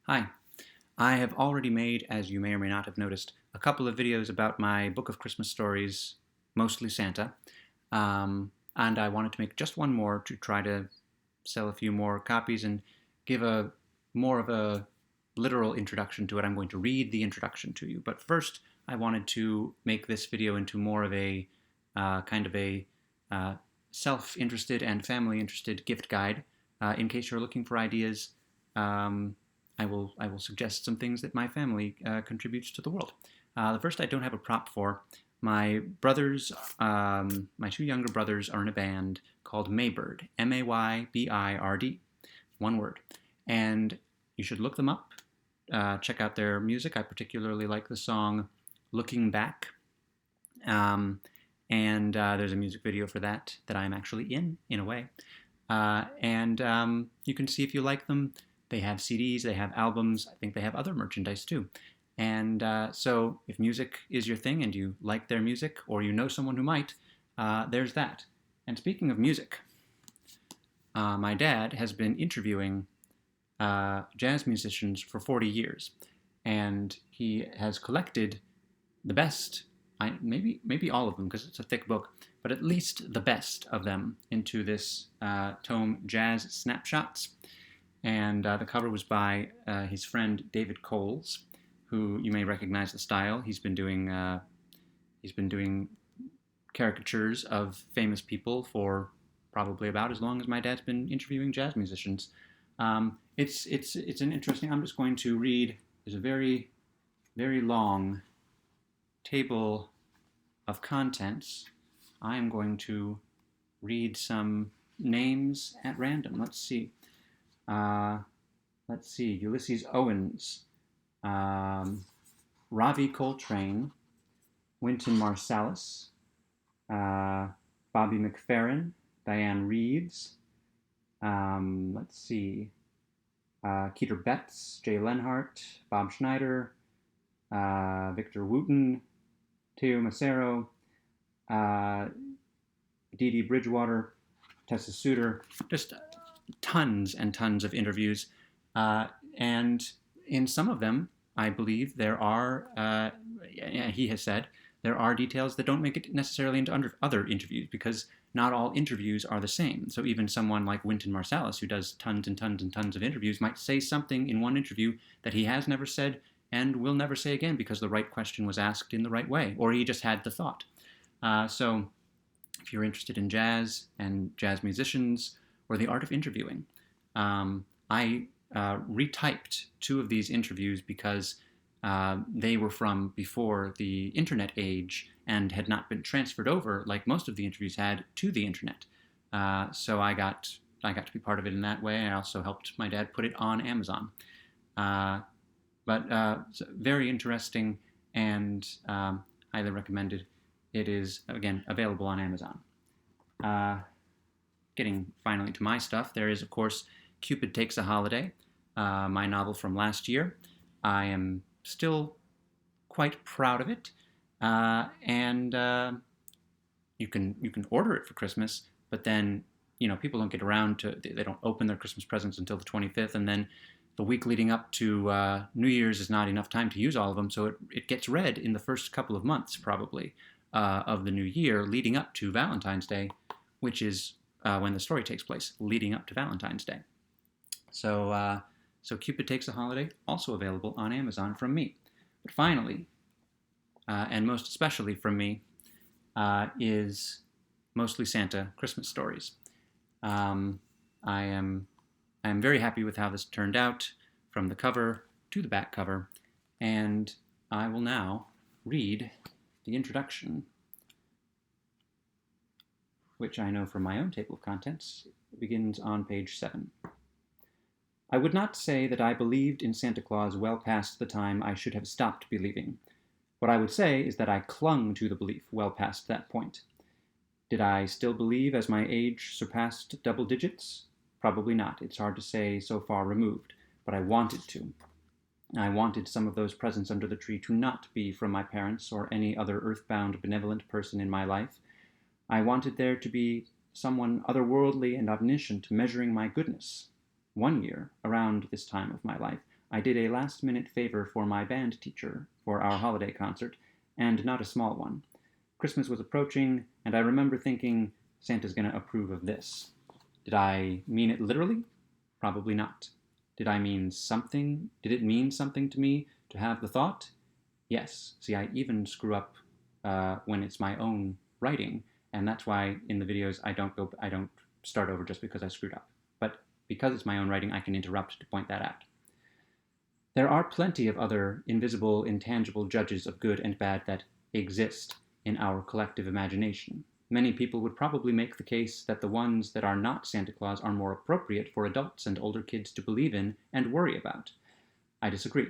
Hi. I have already made, as you may or may not have noticed, a couple of videos about my book of Christmas stories, mostly Santa, and I wanted to make just one more to try to sell a few more copies and give a more of a literal introduction to it. I'm going to read the introduction to you, but first I wanted to make this video into more of a kind of a self-interested and family-interested gift guide in case you're looking for ideas. I will suggest some things that my family contributes to the world. The first I don't have a prop for. My brothers, my two younger brothers, are in a band called Maybird, Maybird, one word. And you should look them up, check out their music. I particularly like the song Looking Back. And there's a music video for that I'm actually in a way. And you can see if you like them. They have CDs, they have albums, I think they have other merchandise too. And so if music is your thing and you like their music, or you know someone who might, there's that. And speaking of music, my dad has been interviewing jazz musicians for 40 years. And he has collected the best, maybe all of them because it's a thick book, but at least the best of them into this tome, Jazz Snapshots. And the cover was by his friend David Coles, who you may recognize the style. He's been doing caricatures of famous people for probably about as long as my dad's been interviewing jazz musicians. It's an interesting. I'm just going to read. There's a very long table of contents. I am going to read some names at random. Let's see. Ulysses Owens, Ravi Coltrane, Wynton Marsalis, Bobby McFerrin, Diane Reeves, Keter Betts, Jay Lenhart, Bob Schneider, Victor Wooten, Teo Macero, Dee Dee Bridgewater, Tessa Suter, just tons and tons of interviews. And in some of them, I believe there are, he has said, there are details that don't make it necessarily into other interviews because not all interviews are the same. So even someone like Wynton Marsalis, who does tons and tons and tons of interviews, might say something in one interview that he has never said and will never say again because the right question was asked in the right way, or he just had the thought. So if you're interested in jazz and jazz musicians or the art of interviewing, I retyped two of these interviews because they were from before the internet age and had not been transferred over, like most of the interviews had, to the internet. So I got to be part of it in that way. I also helped my dad put it on Amazon. But very interesting and highly recommended. It is, again, available on Amazon. Getting finally to my stuff, there is, of course, Cupid Takes a Holiday, my novel from last year. I am still quite proud of it, and you can order it for Christmas, but then people don't get around to, they don't open their Christmas presents until the 25th, and then the week leading up to New Year's is not enough time to use all of them, so it gets read in the first couple of months probably of the new year, leading up to Valentine's Day, which is when the story takes place, leading up to Valentine's Day. So Cupid Takes a Holiday, also available on Amazon from me. But finally, and most especially from me, is Mostly Santa Christmas Stories. I am very happy with how this turned out, from the cover to the back cover, and I will now read the introduction, which I know from my own table of contents. It begins on page 7. I would not say that I believed in Santa Claus well past the time I should have stopped believing. What I would say is that I clung to the belief well past that point. Did I still believe as my age surpassed double digits? Probably not. It's hard to say so far removed, but I wanted to. I wanted some of those presents under the tree to not be from my parents or any other earthbound benevolent person in my life. I wanted there to be someone otherworldly and omniscient measuring my goodness. One year, around this time of my life, I did a last-minute favor for my band teacher for our holiday concert, and not a small one. Christmas was approaching, and I remember thinking, Santa's going to approve of this. Did I mean it literally? Probably not. Did I mean something? Did it mean something to me to have the thought? Yes. See, I even screw up when it's my own writing, and that's why in the videos I don't start over just because I screwed up. But because it's my own writing, I can interrupt to point that out. There are plenty of other invisible, intangible judges of good and bad that exist in our collective imagination. Many people would probably make the case that the ones that are not Santa Claus are more appropriate for adults and older kids to believe in and worry about. I disagree.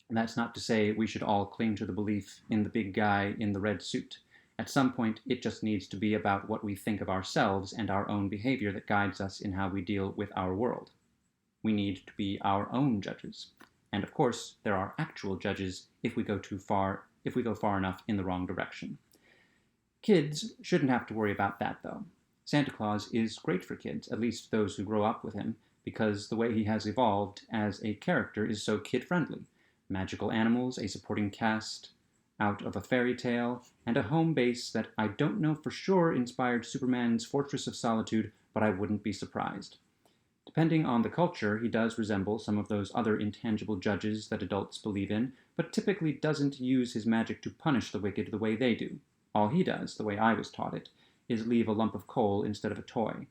That's not to say we should all cling to the belief in the big guy in the red suit. At some point, it just needs to be about what we think of ourselves and our own behavior that guides us in how we deal with our world. We need to be our own judges. And of course, there are actual judges if we go far enough in the wrong direction. Kids shouldn't have to worry about that, though. Santa Claus is great for kids, at least those who grow up with him, because the way he has evolved as a character is so kid-friendly. Magical animals, a supporting cast out of a fairy tale, and a home base that I don't know for sure inspired Superman's Fortress of Solitude, but I wouldn't be surprised. Depending on the culture, he does resemble some of those other intangible judges that adults believe in, but typically doesn't use his magic to punish the wicked the way they do. All he does, the way I was taught it, is leave a lump of coal instead of a toy.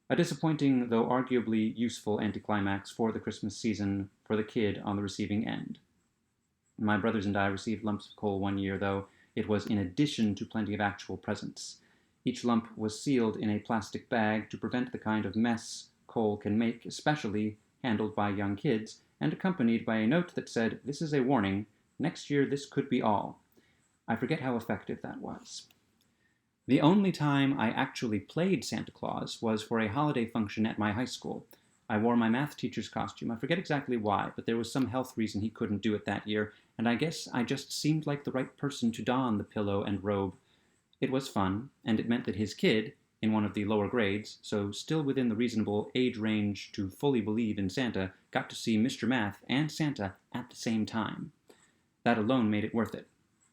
A disappointing, though arguably useful anticlimax for the Christmas season for the kid on the receiving end. My brothers and I received lumps of coal one year, though it was in addition to plenty of actual presents. Each lump was sealed in a plastic bag to prevent the kind of mess coal can make, especially handled by young kids, and accompanied by a note that said, "This is a warning. Next year this could be all." I forget how effective that was. The only time I actually played Santa Claus was for a holiday function at my high school. I wore my math teacher's costume. I forget exactly why, but there was some health reason he couldn't do it that year, and I guess I just seemed like the right person to don the pillow and robe. It was fun, and it meant that his kid, in one of the lower grades, so still within the reasonable age range to fully believe in Santa, got to see Mr. Math and Santa at the same time. That alone made it worth it.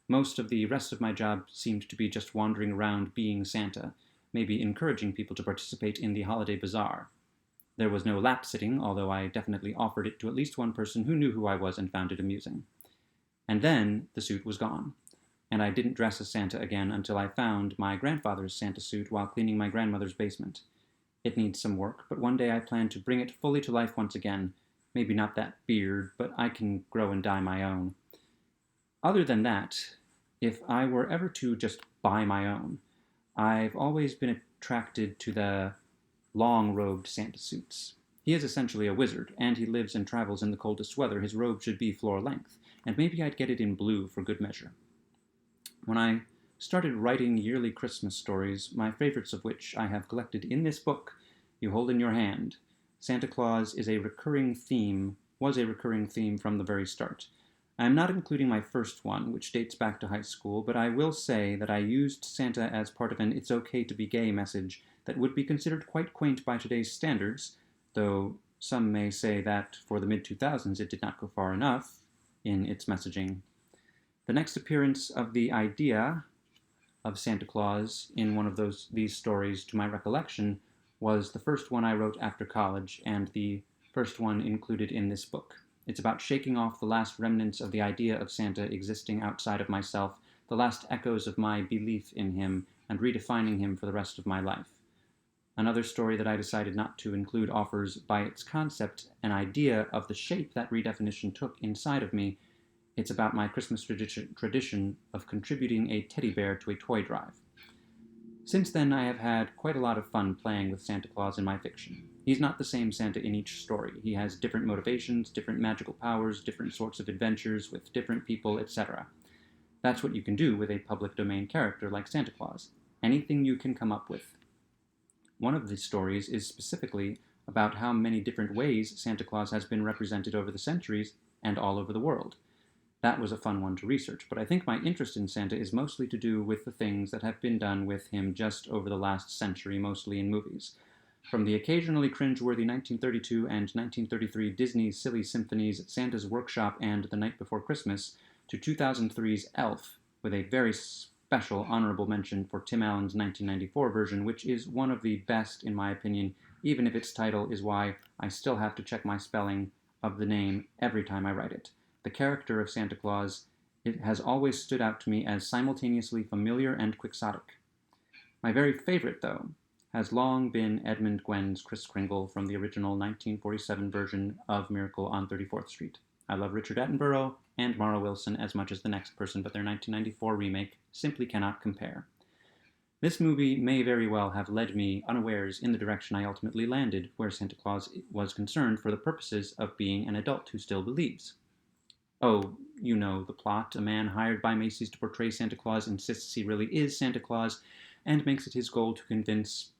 Most of the rest of my job seemed to be just wandering around being Santa, maybe encouraging people to participate in the holiday bazaar. There was no lap sitting, although I definitely offered it to at least one person who knew who I was and found it amusing. And then the suit was gone, and I didn't dress as Santa again until I found my grandfather's Santa suit while cleaning my grandmother's basement. It needs some work, but one day I plan to bring it fully to life once again. Maybe not that beard, but I can grow and dye my own. Other than that, if I were ever to just buy my own, I've always been attracted to the long-robed Santa suits. He is essentially a wizard, and he lives and travels in the coldest weather. His robe should be floor-length, and maybe I'd get it in blue for good measure. When I started writing yearly Christmas stories, my favorites of which I have collected in this book you hold in your hand, Santa Claus was a recurring theme from the very start. I am not including my first one, which dates back to high school, but I will say that I used Santa as part of an "it's okay to be gay" message that would be considered quite quaint by today's standards, though some may say that for the mid-2000s it did not go far enough in its messaging. The next appearance of the idea of Santa Claus in one of these stories to my recollection was the first one I wrote after college, and the first one included in this book. It's about shaking off the last remnants of the idea of Santa existing outside of myself, the last echoes of my belief in him, and redefining him for the rest of my life. Another story that I decided not to include offers, by its concept, an idea of the shape that redefinition took inside of me. It's about my Christmas tradition of contributing a teddy bear to a toy drive. Since then, I have had quite a lot of fun playing with Santa Claus in my fiction. He's not the same Santa in each story. He has different motivations, different magical powers, different sorts of adventures with different people, etc. That's what you can do with a public domain character like Santa Claus. Anything you can come up with. One of these stories is specifically about how many different ways Santa Claus has been represented over the centuries and all over the world. That was a fun one to research, but I think my interest in Santa is mostly to do with the things that have been done with him just over the last century, mostly in movies. From the occasionally cringeworthy 1932 and 1933 Disney silly symphonies Santa's Workshop and The Night Before Christmas to 2003's Elf, with a very special honorable mention for Tim Allen's 1994 version, which is one of the best in my opinion, even if its title is why I still have to check my spelling of the name every time I write it. The character of Santa Claus, it has always stood out to me as simultaneously familiar and quixotic. My very favorite, though, has long been Edmund Gwen's Kris Kringle from the original 1947 version of Miracle on 34th Street. I love Richard Attenborough and Mara Wilson as much as the next person, but their 1994 remake simply cannot compare. This movie may very well have led me unawares in the direction I ultimately landed, where Santa Claus was concerned for the purposes of being an adult who still believes. Oh, you know the plot. A man hired by Macy's to portray Santa Claus insists he really is Santa Claus and makes it his goal to convince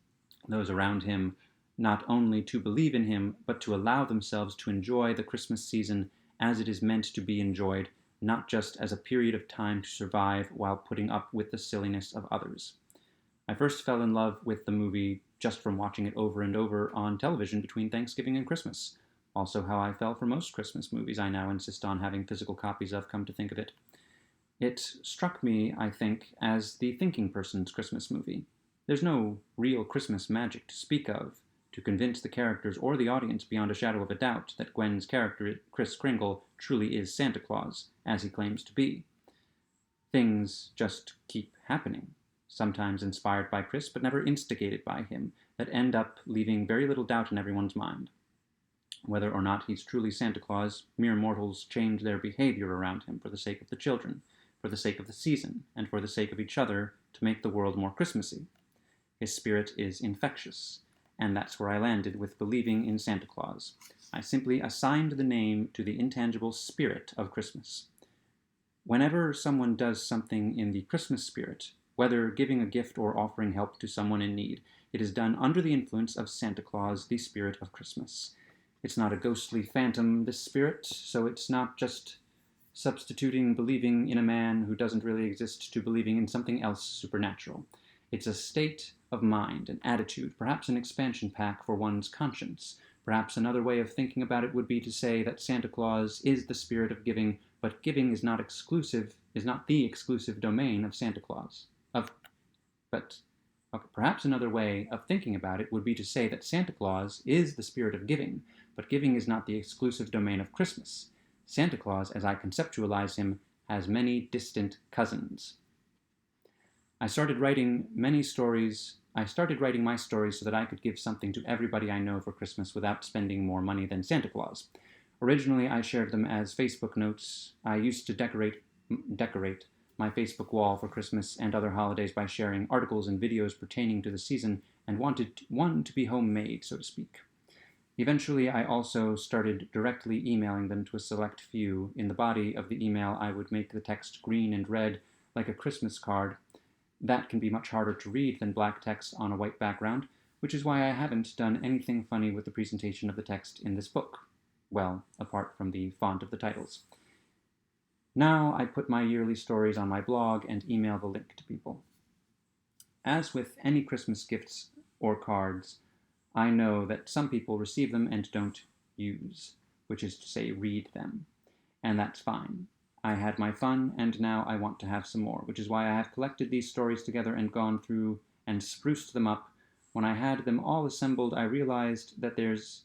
those around him not only to believe in him, but to allow themselves to enjoy the Christmas season as it is meant to be enjoyed, not just as a period of time to survive while putting up with the silliness of others. I first fell in love with the movie just from watching it over and over on television between Thanksgiving and Christmas. Also how I fell for most Christmas movies I now insist on having physical copies of, come to think of it. It struck me, I think, as the thinking person's Christmas movie. There's no real Christmas magic to speak of to convince the characters or the audience beyond a shadow of a doubt that Gwen's character, Kris Kringle, truly is Santa Claus, as he claims to be. Things just keep happening, sometimes inspired by Kris, but never instigated by him, that end up leaving very little doubt in everyone's mind. Whether or not he's truly Santa Claus, mere mortals change their behavior around him for the sake of the children, for the sake of the season, and for the sake of each other to make the world more Christmassy. His spirit is infectious, and that's where I landed with believing in Santa Claus. I simply assigned the name to the intangible spirit of Christmas. Whenever someone does something in the Christmas spirit, whether giving a gift or offering help to someone in need, it is done under the influence of Santa Claus, the spirit of Christmas. It's not a ghostly phantom, this spirit, so it's not just substituting believing in a man who doesn't really exist to believing in something else supernatural. It's a state of mind, an attitude, perhaps an expansion pack for one's conscience. Perhaps another way of thinking about it would be to say that Santa Claus is the spirit of giving, but giving is not the exclusive domain of Santa Claus. Perhaps another way of thinking about it would be to say that Santa Claus is the spirit of giving, but giving is not the exclusive domain of Christmas. Santa Claus, as I conceptualize him, has many distant cousins. I started writing my stories so that I could give something to everybody I know for Christmas without spending more money than Santa Claus. Originally, I shared them as Facebook notes. I used to decorate my Facebook wall for Christmas and other holidays by sharing articles and videos pertaining to the season and wanted one to be homemade, so to speak. Eventually, I also started directly emailing them to a select few. In the body of the email, I would make the text green and red like a Christmas card. That can be much harder to read than black text on a white background, which is why I haven't done anything funny with the presentation of the text in this book. Well, apart from the font of the titles. Now I put my yearly stories on my blog and email the link to people. As with any Christmas gifts or cards, I know that some people receive them and don't use, which is to say read them, and that's fine. I had my fun, and now I want to have some more, which is why I have collected these stories together and gone through and spruced them up. When I had them all assembled, I realized that there's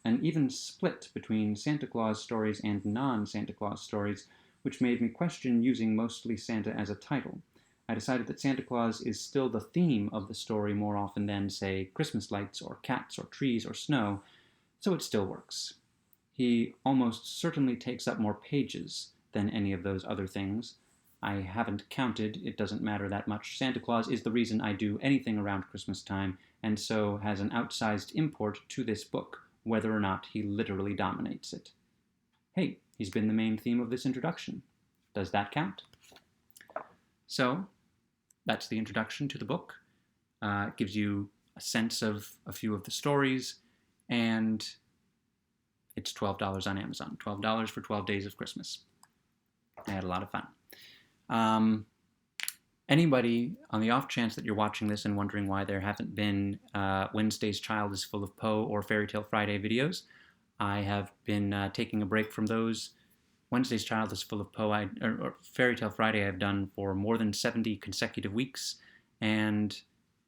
an even split between Santa Claus stories and non-Santa Claus stories, which made me question using Mostly Santa as a title. I decided that Santa Claus is still the theme of the story more often than, say, Christmas lights or cats or trees or snow, so it still works. He almost certainly takes up more pages than any of those other things. I haven't counted, it doesn't matter that much. Santa Claus is the reason I do anything around Christmas time, and so has an outsized import to this book, whether or not he literally dominates it. Hey, he's been the main theme of this introduction. Does that count? So, that's the introduction to the book. It gives you a sense of a few of the stories, and it's $12 on Amazon. $12 for 12 days of Christmas. I had a lot of fun. Anybody, on the off chance that you're watching this and wondering why there haven't been Wednesday's Child is Full of Poe or Fairy Tale Friday videos, I have been taking a break from those. Wednesday's Child is Full of Poe, or Fairy Tale Friday I've done for more than 70 consecutive weeks, and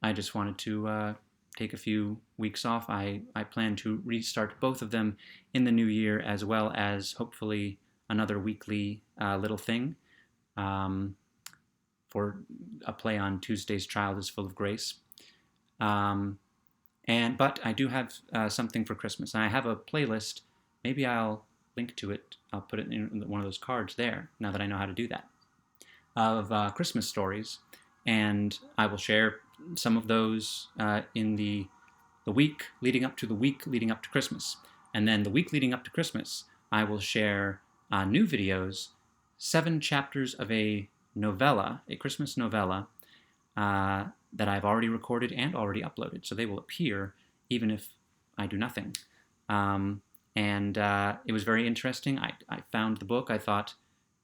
I just wanted to take a few weeks off. I plan to restart both of them in the new year, as well as hopefully another weekly little thing. For a play on Tuesday's Child is Full of Grace. But I do have something for Christmas. And I have a playlist. Maybe I'll link to it. I'll put it in one of those cards there, now that I know how to do that, of Christmas stories. And I will share some of those in the week leading up to the week leading up to Christmas. And then the week leading up to Christmas, I will share new videos, 7 chapters of a novella, a Christmas novella, that I've already recorded and already uploaded. So they will appear even if I do nothing. It was very interesting. I found the book. I thought,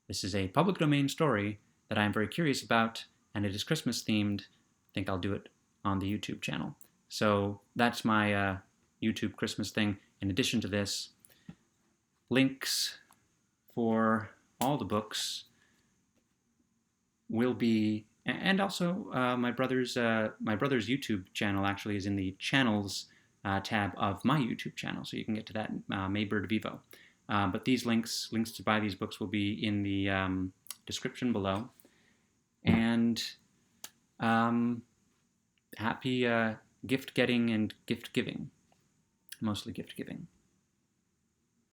this is a public domain story that I'm very curious about, and it is Christmas themed. I think I'll do it on the YouTube channel. So that's my YouTube Christmas thing. In addition to this, links for all the books will be, and also my brother's YouTube channel actually is in the channels tab of my YouTube channel, so you can get to that, Maybird Vivo. But these links to buy these books will be in the description below. And happy gift getting and gift giving, mostly gift giving.